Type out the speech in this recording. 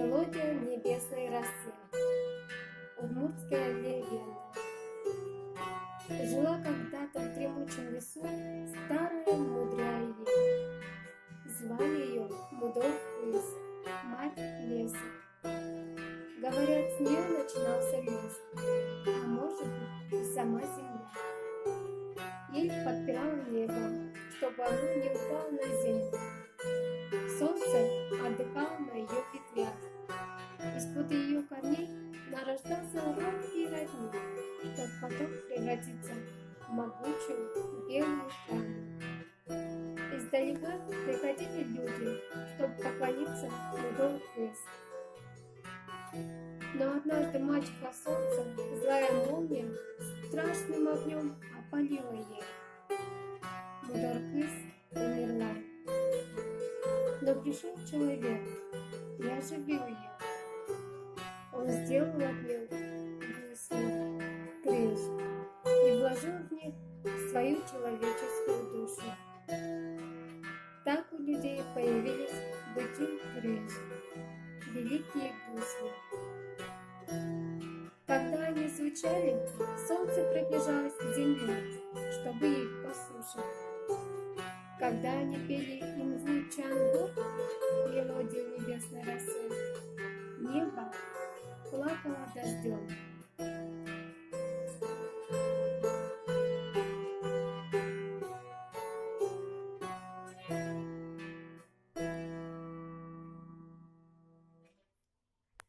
Мелодия небесной росы. Удмуртская легенда. Жила когда-то в дремучем лесу старая мудрая ведьма. Звали ее Мудо-Крыс, мать леса. Говорят, с нее начинался лес, а может быть и сама земля. Ей подпирало небо, чтобы оно не упало на землю. Солнце отдыхало на ее ветвях. Из-под ее корней нарождался робкий родник, чтобы потом превратиться в могучую белую траву. Издалека приходили люди, чтобы поклониться Мудо-Крыс. Но однажды мачеха солнца, злая молния, страшным огнем опалила ей. Мудо-Крыс умерла. Но пришел человек и оживил ее. Он сделал от нее гусью, крыш и вложил в них свою человеческую душу. Так у людей появились быки-крыш, великие гусли. Когда они звучали, солнце приближалось к земле, чтобы их послушать. Когда они пели инву Чангу, мелодию небесной росы, небо плакало дождем.